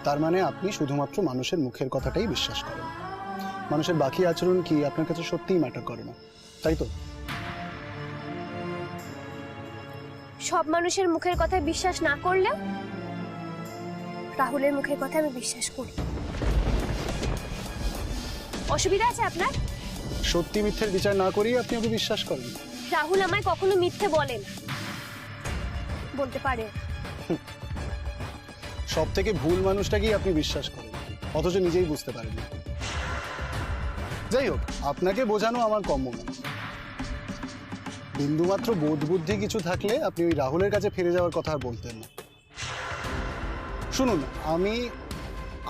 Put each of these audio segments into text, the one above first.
তার মানে আপনি শুধুমাত্র মানুষের মুখের কথাটাই বিশ্বাস করেন, মানুষের বাকি আচরণ কি আপনার কাছে সত্যিই ম্যাটার করে না, তাই তো? সব মানুষের মুখের কথায় বিশ্বাস না করলেও রাহুলের মুখের কথা আমি বিশ্বাস করি। অসুবিধা আছে আপনার? সত্যি মিথ্যের বিচার না করেই আপনি ওকে বিশ্বাস করেন? রাহুল আমায় কখনো মিথ্যে বলে না, বলতে পারে। সব থেকে ভুল মানুষটাকেই আপনি বিশ্বাস করেন, অথচ নিজেই বুঝতে পারেন না। যাই হোক, আপনাকে বোঝানো আমার কম্য না। বিন্দুমাত্র বোধ বুদ্ধি কিছু থাকলে আপনি ওই রাহুলের কাছে ফিরে যাওয়ার কথা আর বলতেন না। শুনুন, আমি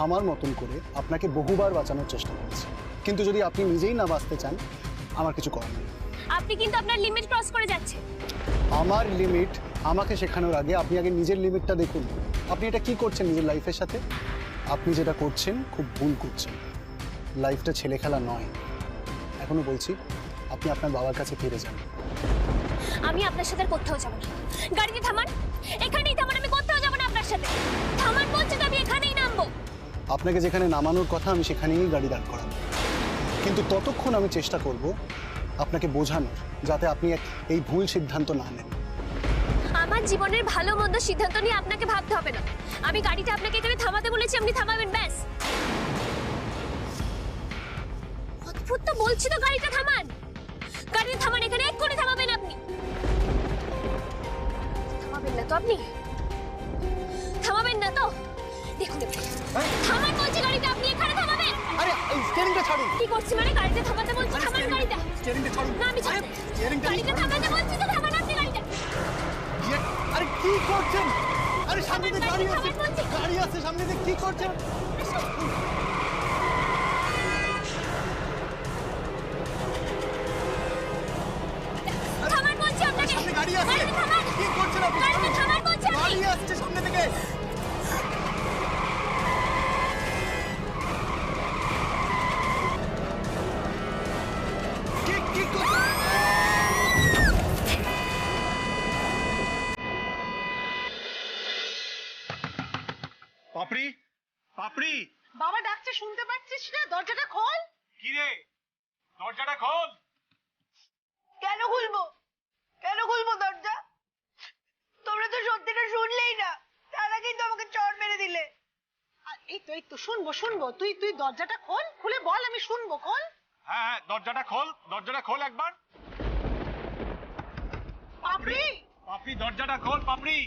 আমার মতন করে আপনাকে বহুবার বাঁচানোর চেষ্টা করেছি, কিন্তু যদি আপনি নিজেই না বাঁচতে চান, আমার কিছু করার নেই। আপনি কিন্তু আপনার লিমিট ক্রস করে যাচ্ছেন। আমার লিমিট আমাকে শেখানোর আগে আপনি আগে নিজের লিমিটটা দেখুন। আপনি এটা কি করছেন নিজের লাইফের সাথে? আপনি যেটা করছেন খুব ভুল করছেন। লাইফটা ছেলে খেলা নয়। এখনো বলছি, আপনি আপনার বাবার কাছে ফিরে যান। আমি আপনার সাথে কোথাও যাব না। গাড়িতে থামান, এখানেই থামান, আমি কোথাও যাব না আপনার সাথে। থামান বলছি তো, আমি এখানেই নামবো। আপনাকে যেখানে নামানোর কথা আমি সেখানেই গাড়ি দাঁড় করাবো, কিন্তু ততক্ষণ আমি চেষ্টা করব আপনাকে বোঝানোর, যাতে আপনি এই ভুল সিদ্ধান্ত না নেন। আমার জীবনের ভালো মন্দ সিদ্ধান্ত নিয়ে আপনাকে ভাবতে হবে না। আমি গাড়িটা আপনাকে এখানে থামাতে বলেছি, আপনি থামাবেন ব্যাস। অদ্ভুত তো বলছি তো, গাড়িটা থামান, গাড়িটা থামান, এখানে এক্ষুনি থামাবেন আপনি। থামাবেন না তো আপনি? থামাবেন না তো? দেখুন থামান বলছি, গাড়িটা আপনি এখানে থামাবেন। আরে এই স্টিয়ারিংটা ছাড়ুন। কি করছি মানে? গাড়িটা থামাতে বলছি, থামান গাড়িটা। স্টিয়ারিংটা ছাড়ুন। না আমি ছাড়ছি। গাড়িটা থামাতে বলছি তো, থামান আপনি গাড়িটা। আরে কি করছেন? আরে সামনে দিকে গাড়ি আছে, গাড়ি আছে সামনে দিকে, কি করছেন? থামান বলছি আপনাকে। সামনে গাড়ি আছে, কি করছেন আপনি? গাড়িটা থামান বলছি আপনি। গাড়ি আসছে সামনে থেকে। কি করছেন? পাপড়ি, পাপড়ি, বাবা ডাকছে, শুনতে পাচ্ছিস না? দরজাটা খোল। কি রে? দরজাটা খোল। কেন খুলবো? কেন খুলবো দরজা? তোমরা তো সত্যিটা শুনলেই না, তার আগেই তো আমাকে চড় মেরে দিলে। আর এই তো শুনবো শুনবো, তুই তুই দরজাটা খোল, খুলে বল, আমি শুনবো, খোল। হ্যাঁ হ্যাঁ, দরজাটা খোল, দরজাটা খোল একবার। পাপড়ি, পাপড়ি দরজাটা খোল, পাপড়ি।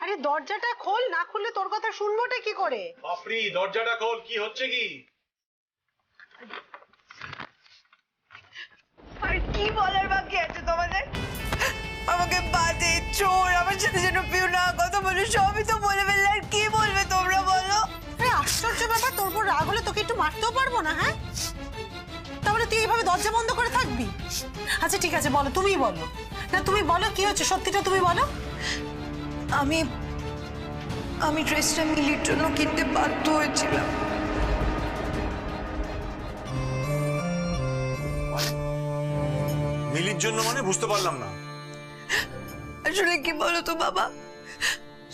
আরে দরজাটা খোল, না খুললে তোর কথা শুনবোটা কি করে? পাপড়ি দরজাটা খোল, কি হচ্ছে কি? আর কি বলার বাকি আছে তোমাদের? আমাকে বাজে, চোর, আমার সাথে যেন পিউ না কথা বলে, সবই তো বলে ফেললে, আর কি বলবে তোমরা বলো? আরে আশ্চর্য ব্যাপার, তোর উপর রাগ হলে তোকে একটু মারতেও পারবো না? হ্যাঁ, তাহলে তুই এইভাবে দরজা বন্ধ করে থাকবি? আচ্ছা ঠিক আছে, বলো, তুমিই বলো না, তুমি বলো কি হচ্ছে, সত্যিটা তুমি বলো। আমি ড্রেসটা মিলির জন্য কিনতে বাধ্য হয়েছিলাম। মিলির জন্য মানে? বুঝতে পারলাম না। আসলে কি বলো তো বাবা,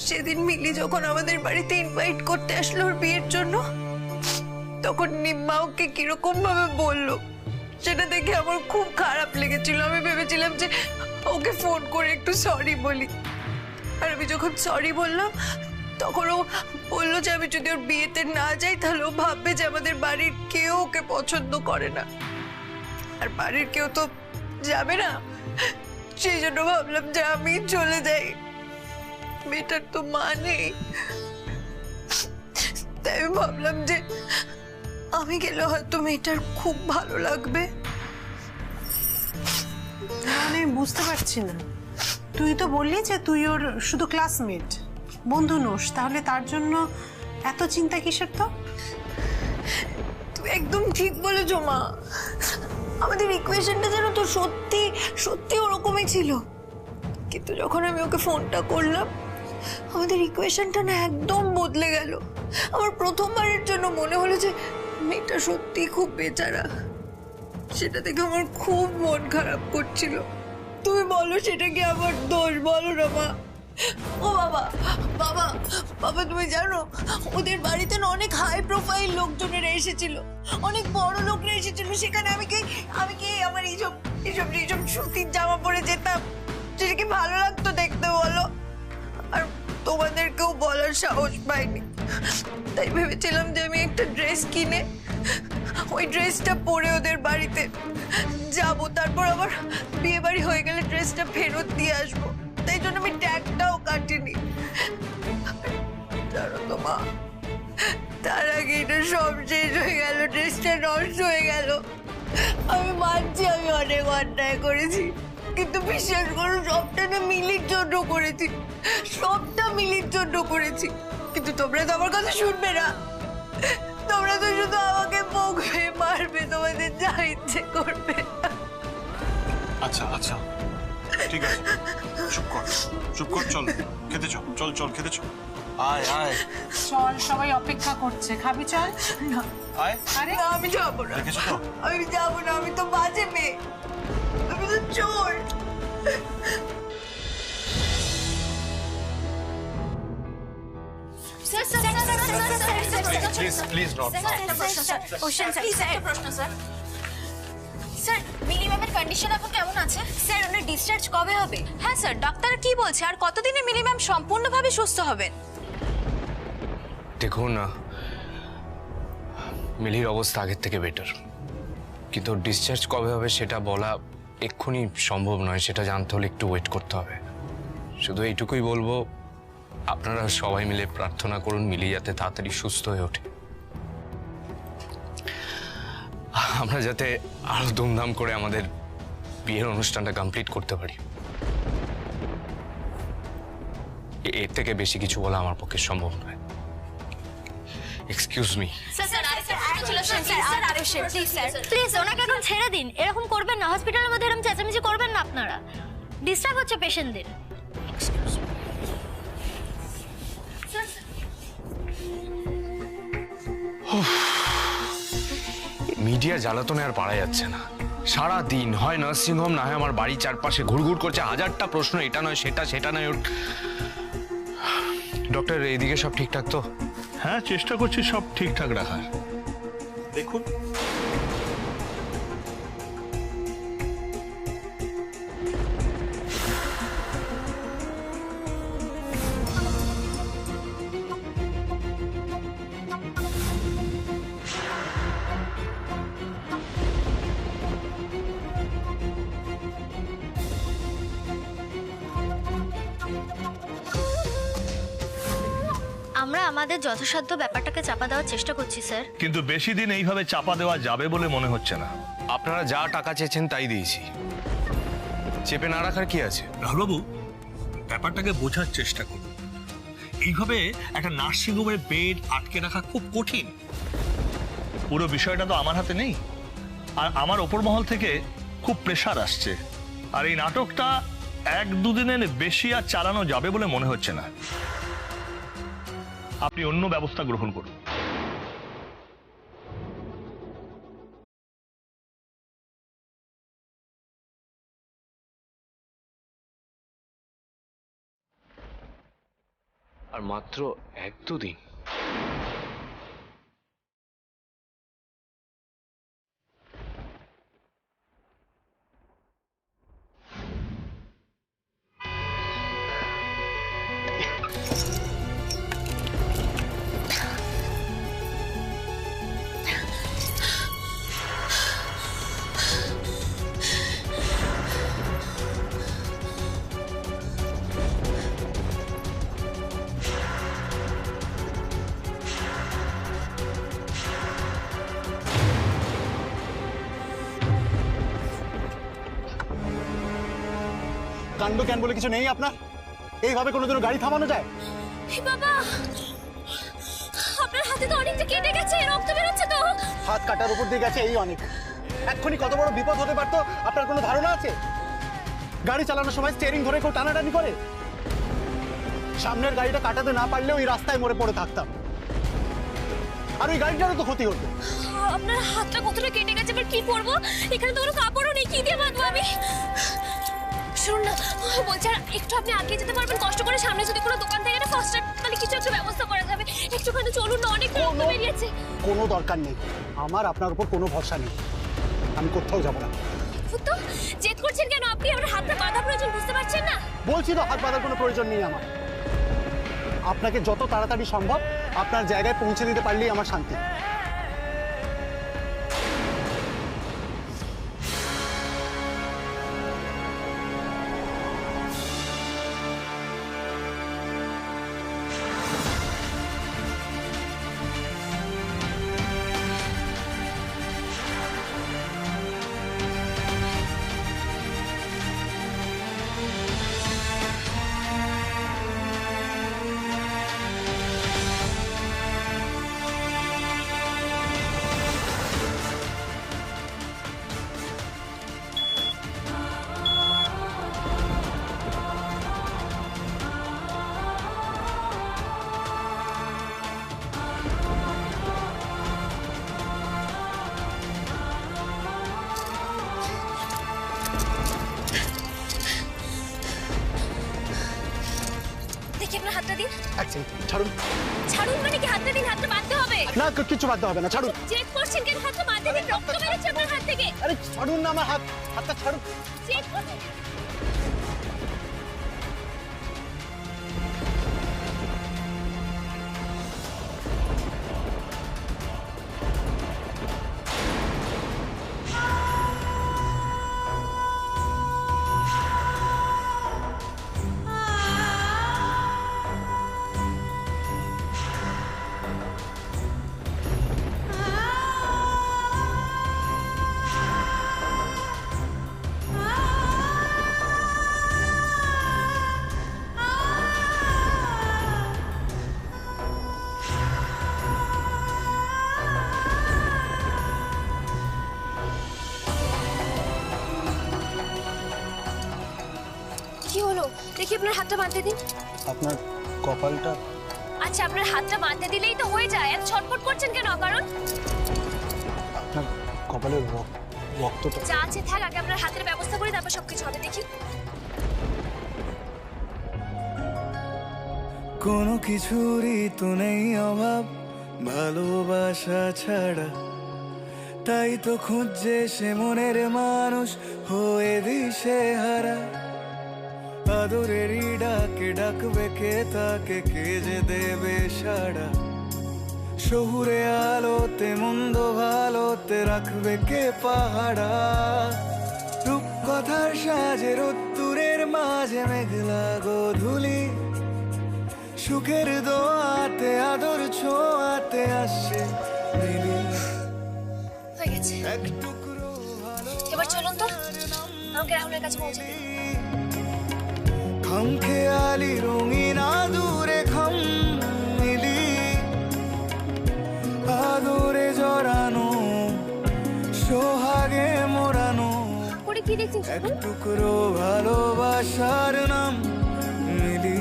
সেদিন মিলি যখন আমাদের বাড়িতে ইনভাইট করতে আসলো ওর বিয়ের জন্য, তখন নিম্মা ওকে কিরকম ভাবে বললো, সেটা দেখে আমার খুব খারাপ লেগেছিল। আমি ভেবেছিলাম যে ওকে ফোন করে একটু সরি বলি, আর আমি যখন সরি বললাম তখন ও বললো যে আমি যদি ওর বিয়েতে না যাই তাহলে ও ভাববে যে আমাদের বাড়ির কেউ ওকে পছন্দ করে না, আর বাড়ির কেউ তো যাবে না। সেই জন্য ভাবলাম যে আমি চলে যাই, মেয়েটার তো মা নেই, তাই আমি ভাবলাম যে আমি গেলে হয়তো মেয়েটার খুব ভালো লাগবে। মানে আমি বুঝতে পারছি না, তুই তো বললি যে তুই ওর শুধু ক্লাসমেট, বন্ধু নোস, তাহলে তার জন্য এত চিন্তা কিসের? তো তুই একদম ঠিক বলেছো মা, আমাদের ইকুয়েশনটা যেন তো সত্যি সত্যি ওরকমই ছিল, কিন্তু যখন আমি ওকে ফোনটা করলাম আমাদের ইকুয়েশনটা না একদম বদলে গেল। আমার প্রথমবারের জন্য মনে হলো যে মেয়েটা সত্যি খুব বেচারা, সেটা দেখে আমার খুব মন খারাপ করছিল। তুমি বলো সেটা কি আমার দোষ? বলো না মা। ও বাবা, বাবা, বাবা, তুমি জানো ওদের বাড়িতে না অনেক হাই প্রোফাইল লোকজনেরা এসেছিল, অনেক বড় লোকরা এসেছিল। সেখানে আমি কি আমার এইসব সুতির জামা পরে যেতাম? সেটা কি ভালো লাগতো দেখতে বলো? আর তোমাদেরকেও বলার সাহস পাইনি, তাই ভেবেছিলাম যে আমি একটা ড্রেস কিনে ওই ড্রেসটা পরে ওদের বাড়িতে যাবো, তারপর আবার বিয়ে বাড়ি হয়ে গেলে ড্রেসটা ফেরত দিয়ে আসবো। তাই জন্য আমি ট্যাগটাও কাটিনি। জানো তো মা, তার আগে এটা সব শেষ হয়ে গেল, ড্রেসটা নষ্ট হয়ে গেল। আমি মানছি আমি অনেক অন্যায় করেছি, কিন্তু বিশ্বাস করো সবটা না মিলির জন্য করেছি, সবটা মিলির জন্য করেছি। কিন্তু তোমরা তো আমার কথা শুনবে না, তোমরা তো শুধু আমাকে বকবে, মারবে, তোমাদের যা ইচ্ছে করবে। আচ্ছা আচ্ছা ঠিক আছে, চুপ কর চুপ কর, চল খেতে চল, চল চল খেতে চল, আয় আয় চল, সবাই অপেক্ষা করছে, খাবি চল। আয়। আরে না, আমি যাবো না, দেখেছো তো? আমি যাবো না, আমি তো বাজে মেয়ে, আমি তো চোর। Please not. স্যার, মিলি ম্যামের কন্ডিশন এখন কেমন আছে? স্যার, ওনার ডিসচার্জ কবে হবে? হ্যাঁ স্যার, ডাক্তার কি বলছে আর কতদিনে মিলি ম্যাম সম্পূর্ণভাবে সুস্থ হবেন? দেখুন, মিলির অবস্থা আগের থেকে বেটার, কিন্তু ডিসচার্জ কবে হবে সেটা বলা এক্ষুনি সম্ভব নয়। সেটা জানতে হলে একটু ওয়েট করতে হবে। শুধু এইটুকুই বলবো, আপনারা সবাই মিলে প্রার্থনা করুন মিলি যাতে তাড়াতাড়ি সুস্থ হয়ে ওঠে, আমরা যাতে আরো ধুমধাম করে আমাদের বিয়ের অনুষ্ঠানটা কমপ্লিট করতে পারি। এর থেকে বেশি কিছু বলা আমার পক্ষে সম্ভব নয়। Excuse me. প্লিজ ওনাকে এখন ছেড়ে দিন, এরকম করবেন না, হসপিটালের মধ্যে এরকম চেঁচামেচি করবেন না, আপনারা ডিস্টার্ব হচ্ছে পেশেন্টদের। মিডিয়া জ্বালাতনে আর পারা যাচ্ছে না। সারা দিন হয় নার্সিংহোম, না হয় আমার বাড়ির চারপাশে ঘুরঘুর করছে হাজারটা প্রশ্ন, এটা নয় সেটা, সেটা নয় ওর। ডক্টর, এইদিকে সব ঠিকঠাক তো? হ্যাঁ, চেষ্টা করছি সব ঠিকঠাক রাখার। দেখুন, আমরা আমাদের যথাসাধ্য ব্যাপারটাকে চাপা দেওয়ার চেষ্টা করছি স্যার। কিন্তু বেশি দিন এইভাবে চাপা দেওয়া যাবে বলে মনে হচ্ছে না। আপনারা যা টাকা চেয়েছেন তাই দিয়েছি, চেপে না রাখার কি আছে? রাহুলবাবু, ব্যাপারটাকে বোঝার চেষ্টা করুন। এইভাবে একটা নার্সিংহোমের বেড আটকে রাখা খুব কঠিন। পুরো বিষয়টা তো আমার হাতে নেই, আর আমার ওপর মহল থেকে খুব প্রেশার আসছে। আর এই নাটকটা 1-2 দিনের বেশি আর চালানো যাবে বলে মনে হচ্ছে না। আপনি অন্য ব্যবস্থা গ্রহণ করুন। আর মাত্র 1-2 দিন? কাণ্ড জ্ঞান বলে কিছু নেই আপনার? এইভাবে কোনোদিনও গাড়ি থামানো যায়? বাবা, আপনার হাতে তো অনেকটা কেটে গেছে, রক্ত বেরোচ্ছে তো। হাত কাটার উপর দিয়ে গেছে এই অনেক, এক্ষুনি কত বড় বিপদ হতে পারতো আপনার কোনো ধারণা আছে? গাড়ি চালানোর সময় স্টিয়ারিং ধরে কেউ টানাটানি করে? সামনের গাড়িটা কাটাতে না পারলেও ওই রাস্তায় মরে পড়ে থাকতাম, আর ওই গাড়িটারও তো ক্ষতি হতো। আপনার হাতটা কতটা কেটে গেছে, এবার কি করবো? এখানে তো কোনো কাপড়ও নেই, কি দিয়ে বাঁধবো আমি? শুনুন না, বলছি আর একটু আপনি আগে যেতে পারবেন? কষ্ট করে সামনে যদি কোনো দোকান থাকে না ফার্স্ট এড, তাহলে কিছু একটা ব্যবস্থা করা যাবে। একটুখানি চলুন না, অনেক রক্ত বেরিয়েছে। কোনো দরকার নেই, আমার আপনার উপর কোনো ভরসা নেই, আমি কোথাও যাব না। তো জেদ করছেন কেন আপনি? আমার হাতটা বাঁধা প্রয়োজন, বুঝতে পারছেন না? বলছি তো হাত বাঁধার কোনো প্রয়োজন নেই আমার। আপনাকে যত তাড়াতাড়ি সম্ভব আপনার জায়গায় পৌঁছে দিতে পারলেই আমার শান্তি। দেখি আপনার হাতটা দিন। এক সেকেন্ড, ছাড়ুন। ছাড়ুন মানে কি? হাতটা দিন, হাতটা বাঁধতে হবে। না, কিছু বাধ্য হবে না, ছাড়ুন। জেদ করছেন কেন? হাতটা বাঁধতে দিন, রক্ত বেরোচ্ছে আপনার হাত থেকে। আরে ছাড়ুন না আমার হাত, হাতটা ছাড়ুন। জেদ করছেন। কি হলো? দেখি আপনার হাতটা বাঁধতে দিন। আপনার কপালটা। আচ্ছা, আপনার হাতটা বাঁধতে দিলেই তো হয়ে যায়, এত ছটফট করছেন কেন? কারণ আপনার কপালের রক্তটা। যা আছে থাক, আগে আপনার হাতের ব্যবস্থা করি, তারপর সবকিছু হবে। দেখি। কোনো কিছুরই তো নেই অভাব ভালোবাসা ছাড়া, তাই তো খুঁজছে সে মনের মানুষ হয়ে দিশে হারা। আদরেরই ডাকে ডাকবে কে তাকে, কে যে দেবে সাড়া। শহুরে আলোতে মন্দ ভালোতে রাখবে কে পাহারা। রূপকথার সাজে রোদ্দুরের মাঝে মেঘলা গোধূলি, সুখের দোয়াতে আদর ছোঁয়াতে আসছে মিলি। হয়ে গেছে, এক টুকরো ভালো এবার চলুন তো, আমাকে রাহুলের কাছে পৌঁছে দিন। খাম খেয়ালি রঙিন আদুরে খাম মিলি, আদরে জড়ানো সোহাগে মোড়ানো করে কি দেখছেন? এক টুকরো ভালোবাসার নাম মিলি।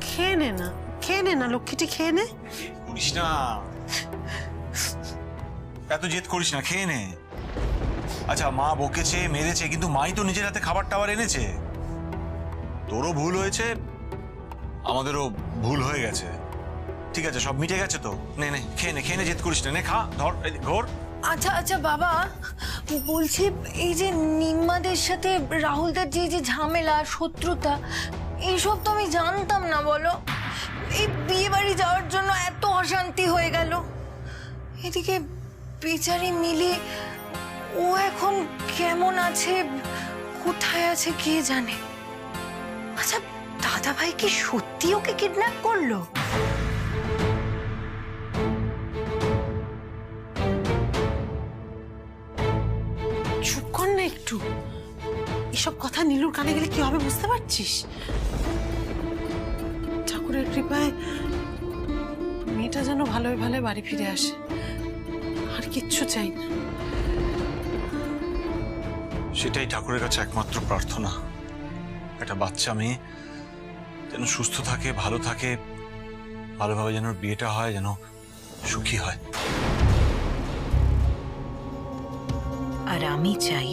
খেয়ে নে না, খেয়ে নে না লক্ষ্মীটি, খেয়ে নে। করিস না, এত জেদ করিস না, খেয়ে নে। আচ্ছা, মা বকেছে মেরেছে, কিন্তু মাই তো নিজের হাতে খাবার টাবার এনেছে। তোরও ভুল হয়েছে, আমাদেরও ভুল হয়ে গেছে। ঠিক আছে, সব মিটে গেছে তো। নে নে, খেয়ে নে, খেয়ে নে, জেদ করিস না। নে খা, ধর, ঘোর। আচ্ছা আচ্ছা বাবা, বলছি এই যে নিম্মাদের সাথে রাহুলদার যে ঝামেলা শত্রুতা, এইসব তো আমি জানতাম না। বলো, এই বিয়ে বাড়ি যাওয়ার জন্য এত অশান্তি হয়ে গেল। এদিকে বেচারি মিলি, ও এখন কেমন আছে, কোথায় আছে কে জানে। আচ্ছা, দাদা ভাই কি সত্যি ওকে কিডন্যাপ করলো? চুপ কর না একটু, এসব কথা নীলুর কানে গেলে কি হবে বুঝতে পারছিস? ঠাকুরের কৃপায় মেয়েটা যেন ভালোই ভালোই বাড়ি ফিরে আসে, আর কিচ্ছু চাই না। সেটাই ঠাকুরের কাছে একমাত্র প্রার্থনা। একটা বাচ্চা মেয়ে যেন সুস্থ থাকে, ভালো থাকে, ভালোভাবে যেন ওর বিয়েটা হয়, যেন সুখী হয়। আর আমি চাই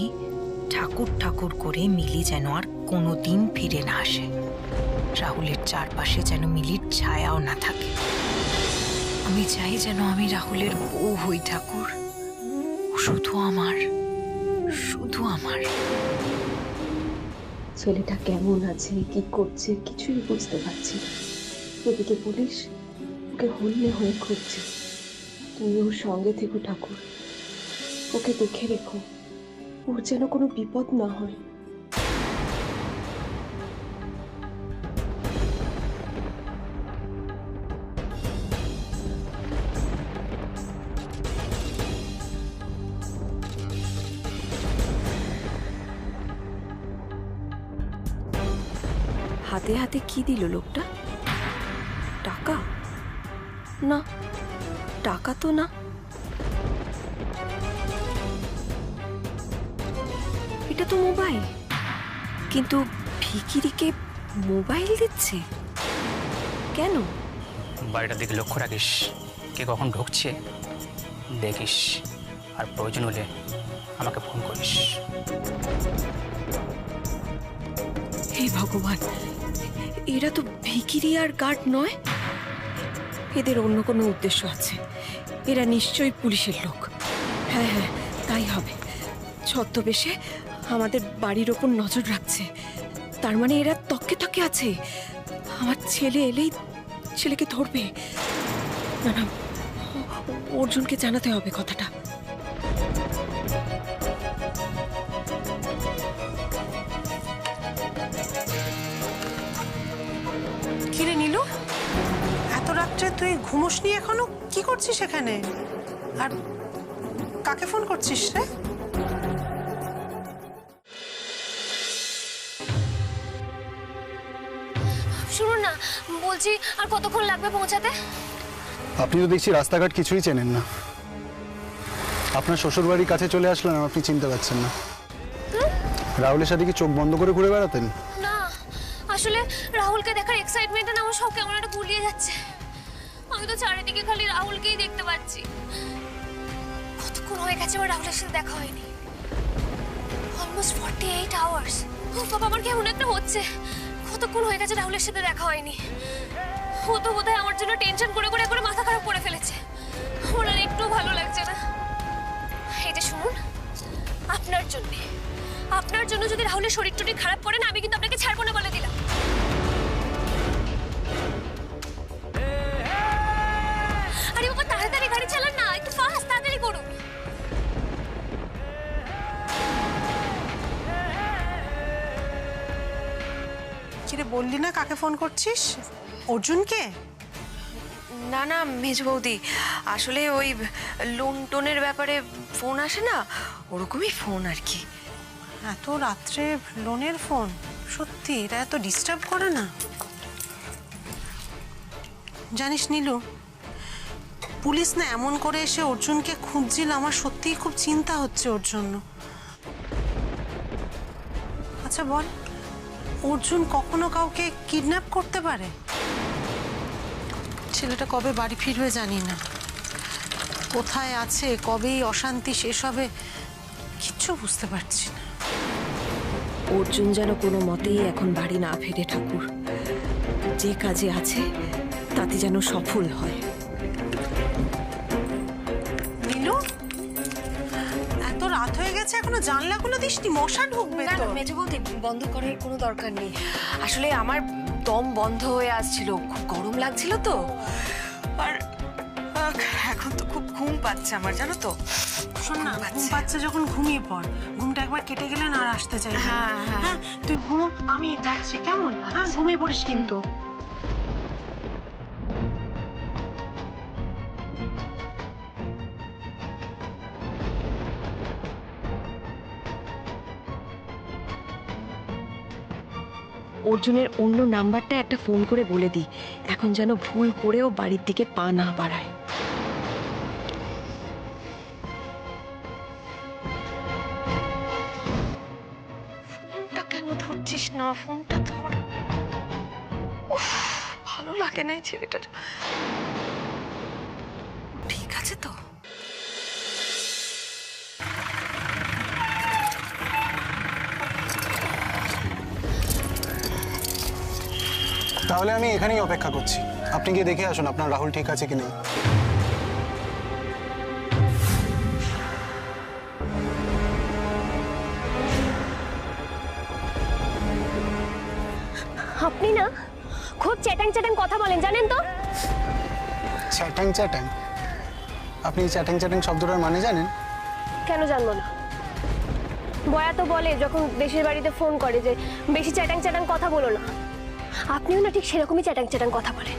ঠাকুর ঠাকুর করে মিলি যেন আর কোনোদিন ফিরে না আসে। রাহুলের চারপাশে যেন মিলির ছায়াও না থাকে। আমি চাই যেন আমি রাহুলের বউ হই ঠাকুর। শুধু আমার, শুধু আমার। ছেলেটা কেমন আছে, কি করছে, কিছুই বুঝতে পারছি না। এদিকে পুলিশ ওকে হন্যে হয়ে খুঁজছে। তুমি ওর সঙ্গে থেকো ঠাকুর, ওকে দেখে রেখো, ওর যেন কোনো বিপদ না হয়। হাতে হাতে কি দিল লোকটা? টাকা? না, টাকা তো না। এটা তো মোবাইল, কিন্তু ভিখিরিকে মোবাইল দিচ্ছে কেন? বাড়িটার দিকে লক্ষ্য রাখিস, কে কখন ঢুকছে দেখিস, আর প্রয়োজন হলে আমাকে ফোন করিস। হে ভগবান, এরা তো ভিখিরি আর গার্ড নয়। এদের অন্য কোনো উদ্দেশ্য আছে। এরা নিশ্চয়ই পুলিশের লোক। হ্যাঁ হ্যাঁ, তাই হবে। ছদ্মবেশে আমাদের বাড়ির ওপর নজর রাখছে। তার মানে এরা তককে তককে আছে। আমার ছেলে এলেই ছেলেকে ধরবে। না না, অর্জুনকে জানাতে হবে কথাটা। কিরে নীলু, এত রাত্রে তুই ঘুমোসনি এখনো? কি করছিস এখানে? আর কাকে ফোন করছিস রে? শুনুন না, বলছি আর কতক্ষণ লাগবে পৌঁছাতে? আপনি তো দেখছি রাস্তাঘাট কিছুই চেনেন না। আপনার শ্বশুর বাড়ির কাছে চলে আসলেন, আপনি চিনতে পারছেন না। রাহুলের সাথে কি চোখ বন্ধ করে ঘুরে বেড়াতেন? না, আসলে রাহুলকে দেখার এক্সাইটমেন্টে না আমার সব কেমন একটা গুলিয়ে যাচ্ছে। আমি তো চারিদিকে খালি রাহুলকেই দেখতে পাচ্ছি। কতক্ষণ হয়ে গেছে আমার রাহুলের সাথে দেখা হয়নি। Almost 48 hours. ও বাবা, আমার কেমন একটা হচ্ছে। কতক্ষণ হয়ে গেছে রাহুলের সাথে দেখা হয়নি। ও তো বোধহয় আমার জন্য টেনশন করে করে একবারে মাথা খারাপ করে ফেলেছে। আমার আর একটু ভালো লাগছে না। এই যে শুনুন, আপনার জন্য যদি রাহুলের শরীর টরীর খারাপ করে না, আমি কিন্তু আপনাকে ছাড়বো না বলে দিলাম। আরে বাবা, তাড়াতাড়ি গাড়ি চালান না, একটু ফাস্ট, তাড়াতাড়ি করুন। কিরে, বললি না কাকে ফোন করছিস? অর্জুনকে? না না মেজ বৌদি, আসলে ওই লোন টোনের ব্যাপারে ফোন আসে না, ওরকমই ফোন আর কি। এত রাত্রে লোনের ফোন? সত্যি এটা এত ডিস্টার্ব করে না? জানিস নীলু, পুলিশ না এমন করে এসে অর্জুনকে খুঁজছিল, আমার সত্যিই খুব চিন্তা হচ্ছে ওর জন্য। আচ্ছা বল, অর্জুন কখনো কাউকে কিডন্যাপ করতে পারে? ছেলেটা কবে বাড়ি ফিরবে জানি না। কোথায় আছে, কবেই অশান্তি শেষ হবে, কিচ্ছু বুঝতে পারছি না। অর্জুন যেন কোনো মতেই এখন বাড়ি না ফেরে ঠাকুর। যে কাজে আছে তাতে যেন সফল হয়। নীলু, এত রাত হয়ে গেছে এখনো জানলাগুলো দিসনি? মশা ঢুকবে না তো। না মেজ বৌদি, বন্ধ করার কোনো দরকার নেই। আসলে আমার দম বন্ধ হয়ে আসছিল, খুব গরম লাগছিল তো। আর এখন তো খুব ঘুম পাচ্ছে আমার, জানো তো। শোন না, ঘুম পাচ্ছে যখন ঘুমিয়ে পড়। ঘুমটা একবার কেটে গেলে না আর আসতে চাই। হ্যাঁ, তুই ঘুমো, আমি যাচ্ছি, কেমন? হ্যাঁ, ঘুমিয়ে পড়িস কিন্তু। অর্জুনের অন্য নাম্বারটা একটা ফোন করে বলে দিই, এখন যেন ভুল করেও বাড়ির দিকে পা না বাড়ায়। ফোনটা কেন ধরছিস না? ফোনটা ধর। ভালো লাগে না এই ছেলেটার। ঠিক আছে তো? তাহলে আমি এখানেই অপেক্ষা করছি, আপনি গিয়ে দেখে আসুন আপনার রাহুল ঠিক আছে কি নেই। আপনি না খুব চ্যাটাং চ্যাটাং কথা বলেন জানেন তো? চ্যাটাং চ্যাটাং? আপনি চ্যাটাং চ্যাটাং শব্দটার মানে জানেন? কেন জানবো না? বয়া তো বলে যখন দেশের বাড়িতে ফোন করে যে বেশি চ্যাটাং চ্যাটাং কথা বলো না। আপনিও না ঠিক সেরকমই চ্যাটাং চ্যাটাং কথা বলেন।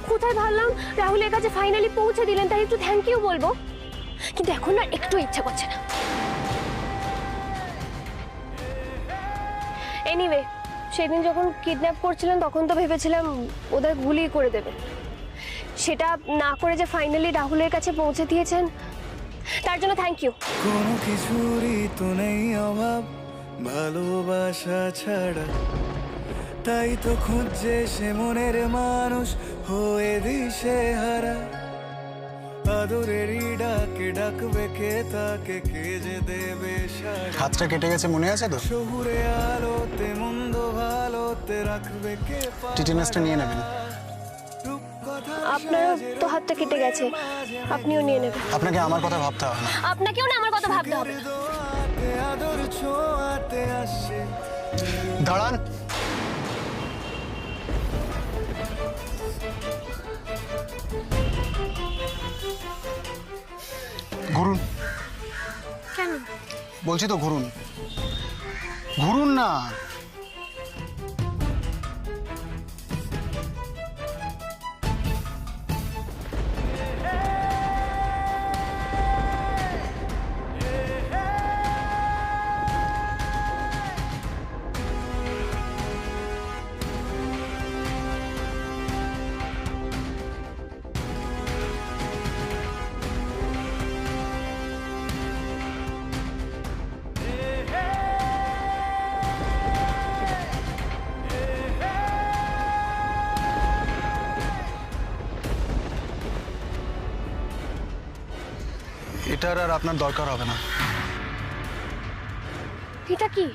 কোথায় ভাবলাম রাহুলের কাছে ফাইনালি পৌঁছে দিলেন, তাই একটু থ্যাংক ইউ বলবো, কিন্তু এখন না একটু ইচ্ছা করছে না। এনিওয়ে, সেদিন যখন কিডন্যাপ করছিলেন তখন তো ভেবেছিলাম ওদের গুলি করে দেবে, সেটা না করে যে ফাইনালি রাহুলের কাছে পৌঁছে দিয়েছেন তার জন্য থ্যাংক ইউ। কোনো কিছুরই তো নেই অভাব ভালোবাসা ছাড়া, তাই তো খুঁজছে সে মনের মানুষ হয়ে দিশে হারা। আদরেরই ডাকে ডাকবে কে তাকে, কে যে দেবে সাড়া। হাতটা কেটে গেছে মনে আছে তো? শহুরে আলোতে মন্দ ভালোতে রাখবে কে টিটেনাসটা নিয়ে নেবেন। আপনারও তো হাতটা কেটে গেছে, আপনিও নিয়ে নেবেন। আপনাকে আমার কথা ভাবতে হবে না। আপনাকেও না আমার কথা ভাবতে হবে না। আদর ছোঁয়াতে আসে। দাঁড়ান, ঘুরুন। কেন? বলছি তো ঘুরুন, ঘুরুন না। এটার আর আপনার দরকার হবে না। এটা কি?